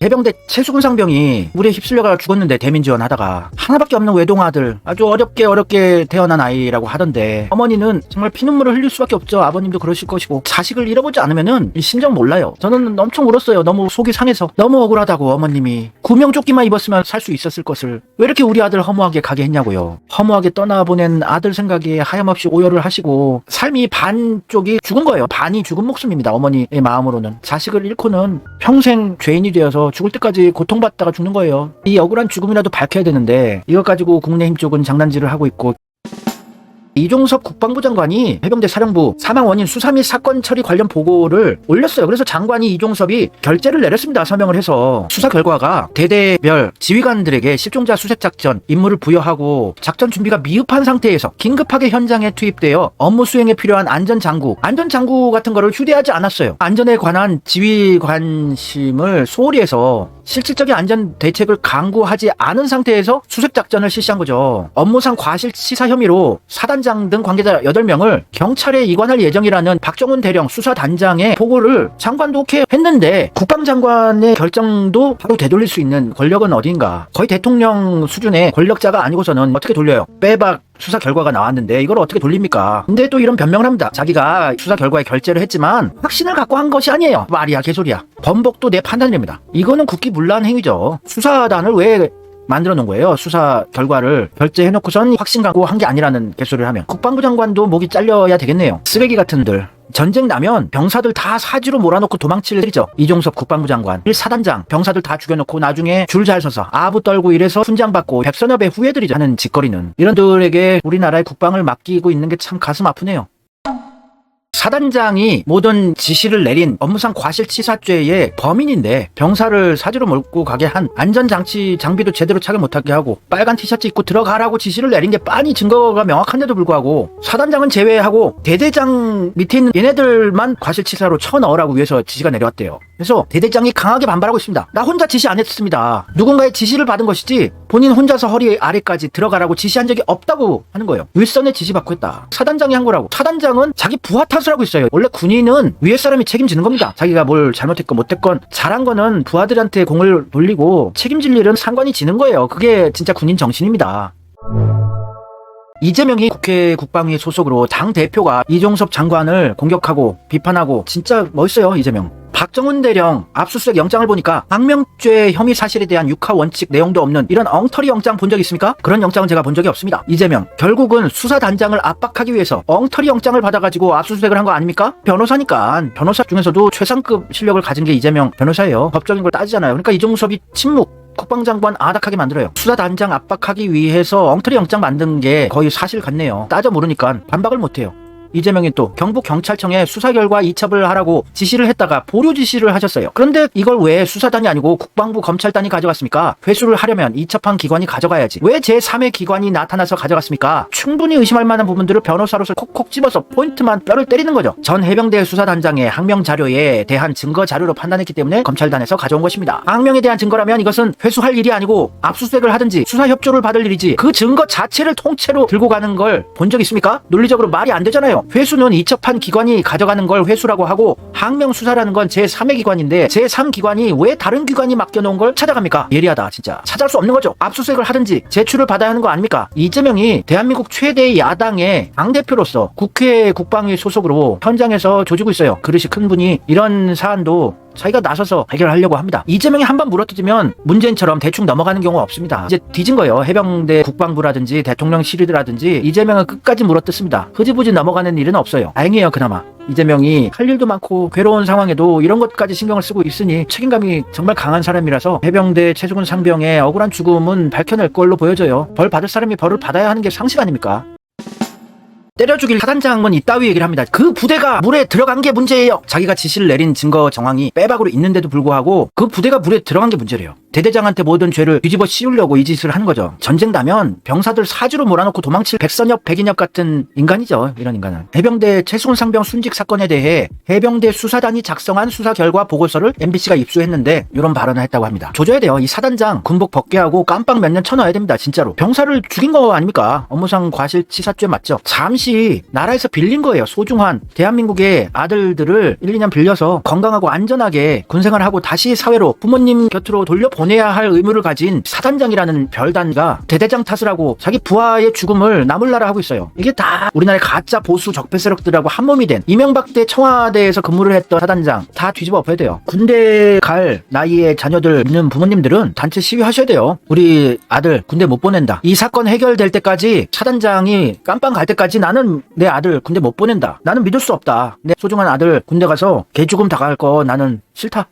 해병대 최수근 상병이 물에 휩쓸려가 죽었는데 대민지원 하다가 하나밖에 없는 외동아들, 아주 어렵게 태어난 아이라고 하던데, 어머니는 정말 피눈물을 흘릴 수밖에 없죠. 아버님도 그러실 것이고. 자식을 잃어보지 않으면은 이 심정 몰라요. 저는 엄청 울었어요. 너무 속이 상해서. 너무 억울하다고. 어머님이 구명조끼만 입었으면 살 수 있었을 것을 왜 이렇게 우리 아들 허무하게 가게 했냐고요. 허무하게 떠나보낸 아들 생각에 하염없이 오열을 하시고, 삶이 반쪽이 죽은 거예요. 반이 죽은 목숨입니다. 어머니의 마음으로는. 자식을 잃고는 평생 죄인이 되어서 죽을 때까지 고통받다가 죽는 거예요. 이 억울한 죽음이라도 밝혀야 되는데 이것 가지고 국민의힘 쪽은 장난질을 하고 있고, 이종섭 국방부 장관이 해병대 사령부 사망 원인 수사 및 사건 처리 관련 보고를 올렸어요. 그래서 장관이 이종섭이 결재를 내렸습니다. 서명을 해서 수사 결과가 대대별 지휘관들에게 실종자 수색 작전 임무를 부여하고 작전 준비가 미흡한 상태에서 긴급하게 현장에 투입되어 업무 수행에 필요한 안전장구 같은 거를 휴대하지 않았어요. 안전에 관한 지휘 관심을 소홀히 해서 실질적인 안전 대책을 강구하지 않은 상태에서 수색 작전을 실시한 거죠. 업무상 과실치사 혐의로 사단장 등 관계자 8명을 경찰에 이관할 예정이라는 박정훈 대령 수사단장의 보고를 장관도 오케이 했는데, 국방장관의 결정도 바로 되돌릴 수 있는 권력은 어딘가. 거의 대통령 수준의 권력자가 아니고서는 어떻게 돌려요. 빼박 수사 결과가 나왔는데 이걸 어떻게 돌립니까? 근데 또 이런 변명을 합니다. 자기가 수사 결과에 결재를 했지만 확신을 갖고 한 것이 아니에요. 말이야 개소리야. 번복도 내 판단입니다. 이거는 국기문란 행위죠. 수사단을 왜 만들어 놓은 거예요. 수사 결과를 결재해놓고선 확신 갖고 한 게 아니라는 개소리를 하면. 국방부 장관도 목이 잘려야 되겠네요. 쓰레기 같은들. 전쟁 나면 병사들 다 사지로 몰아놓고 도망칠 일이죠. 이종섭 국방부 장관, 1사단장 병사들 다 죽여놓고 나중에 줄 잘 서서 아부 떨고 이래서 훈장받고 백선엽의 후예들이 하는 짓거리는, 이런들에게 우리나라의 국방을 맡기고 있는 게 참 가슴 아프네요. 사단장이 모든 지시를 내린 업무상 과실치사죄의 범인인데 병사를 사지로 몰고 가게 한, 안전장치 장비도 제대로 착용 못하게 하고 빨간 티셔츠 입고 들어가라고 지시를 내린 게 빤히 증거가 명확한데도 불구하고 사단장은 제외하고 대대장 밑에 있는 얘네들만 과실치사로 쳐넣으라고 위해서 지시가 내려왔대요. 그래서 대대장이 강하게 반발하고 있습니다. 나 혼자 지시 안 했습니다. 누군가의 지시를 받은 것이지 본인 혼자서 허리 아래까지 들어가라고 지시한 적이 없다고 하는 거예요. 윗선에 지시받고 했다. 사단장이 한 거라고. 사단장은 자기 부하 탓을 하고 있어요. 원래 군인은 위에 사람이 책임지는 겁니다. 자기가 뭘 잘못했건 못했건 잘한 거는 부하들한테 공을 돌리고 책임질 일은 상관이 지는 거예요. 그게 진짜 군인 정신입니다. 이재명이 국회 국방위 소속으로 당대표가 이종섭 장관을 공격하고 비판하고, 진짜 멋있어요. 이재명. 박정훈 대령 압수수색 영장을 보니까 항명죄 혐의 사실에 대한 육하 원칙 내용도 없는 이런 엉터리 영장 본 적 있습니까? 그런 영장은 제가 본 적이 없습니다. 이재명 결국은 수사단장을 압박하기 위해서 엉터리 영장을 받아가지고 압수수색을 한 거 아닙니까? 변호사니까. 변호사 중에서도 최상급 실력을 가진 게 이재명 변호사예요. 법적인 걸 따지잖아요. 그러니까 이종섭이 침묵, 국방장관 아닥하게 만들어요. 수사단장 압박하기 위해서 엉터리 영장 만든 게 거의 사실 같네요. 따져 모르니까 반박을 못해요. 이재명이 또 경북경찰청에 수사 결과 이첩을 하라고 지시를 했다가 보류 지시를 하셨어요. 그런데 이걸 왜 수사단이 아니고 국방부 검찰단이 가져갔습니까? 회수를 하려면 이첩한 기관이 가져가야지. 왜 제3의 기관이 나타나서 가져갔습니까? 충분히 의심할 만한 부분들을 변호사로서 콕콕 집어서 포인트만 뼈를 때리는 거죠. 전 해병대 수사단장의 항명 자료에 대한 증거 자료로 판단했기 때문에 검찰단에서 가져온 것입니다. 항명에 대한 증거라면 이것은 회수할 일이 아니고 압수수색을 하든지 수사 협조를 받을 일이지, 그 증거 자체를 통째로 들고 가는 걸 본 적 있습니까? 논리적으로 말이 안 되잖아요. 회수는 이첩한 기관이 가져가는 걸 회수라고 하고, 항명 수사라는 건 제3의 기관인데 제3기관이 왜 다른 기관이 맡겨놓은 걸 찾아갑니까? 예리하다 진짜. 찾아갈 수 없는 거죠. 압수수색을 하든지 제출을 받아야 하는 거 아닙니까? 이재명이 대한민국 최대 야당의 당대표로서 국회 국방위 소속으로 현장에서 조지고 있어요. 그릇이 큰 분이 이런 사안도 자기가 나서서 해결하려고 합니다. 이재명이 한 번 물어뜯으면 문재인처럼 대충 넘어가는 경우가 없습니다. 이제 뒤진 거예요. 해병대 국방부라든지 대통령실이라든지 이재명은 끝까지 물어뜯습니다. 흐지부지 넘어가는 일은 없어요. 다행이에요. 그나마 이재명이 할 일도 많고 괴로운 상황에도 이런 것까지 신경을 쓰고 있으니 책임감이 정말 강한 사람이라서 해병대 최수근 상병의 억울한 죽음은 밝혀낼 걸로 보여져요. 벌 받을 사람이 벌을 받아야 하는 게 상식 아닙니까? 때려 죽일 사단장은 이따위 얘기를 합니다. 그 부대가 물에 들어간 게 문제예요. 자기가 지시를 내린 증거 정황이 빼박으로 있는데도 불구하고 그 부대가 물에 들어간 게 문제래요. 대대장한테 모든 죄를 뒤집어 씌우려고 이 짓을 하는 거죠. 전쟁 나면 병사들 사주로 몰아넣고 도망칠 백선엽, 백인엽 같은 인간이죠. 이런 인간은. 해병대 최수훈 상병 순직 사건에 대해 해병대 수사단이 작성한 수사 결과 보고서를 MBC가 입수했는데 이런 발언을 했다고 합니다. 조져야 돼요. 이 사단장 군복 벗게 하고 깜빵 몇 년 쳐넣어야 됩니다. 진짜로. 병사를 죽인 거 아닙니까? 업무상 과실치사죄 맞죠? 잠시 나라에서 빌린 거예요. 소중한 대한민국의 아들들을 1, 2년 빌려서 건강하고 안전하게 군생활하고 다시 사회로 부모님 곁으로 돌려보내야 할 의무를 가진 사단장이라는 별단가 대대장 탓을 하고 자기 부하의 죽음을 나몰라라 하고 있어요. 이게 다 우리나라의 가짜 보수 적폐 세력들하고 한몸이 된 이명박 때 청와대에서 근무를 했던 사단장 다 뒤집어 엎어야 돼요. 군대 갈 나이에 자녀들 있는 부모님들은 단체 시위하셔야 돼요. 우리 아들 군대 못 보낸다. 이 사건 해결될 때까지 사단장이 깜빵 갈 때까지 나는 내 아들 군대 못 보낸다. 나는 믿을 수 없다. 내 소중한 아들 군대 가서 개죽음 당할 거 나는 싫다.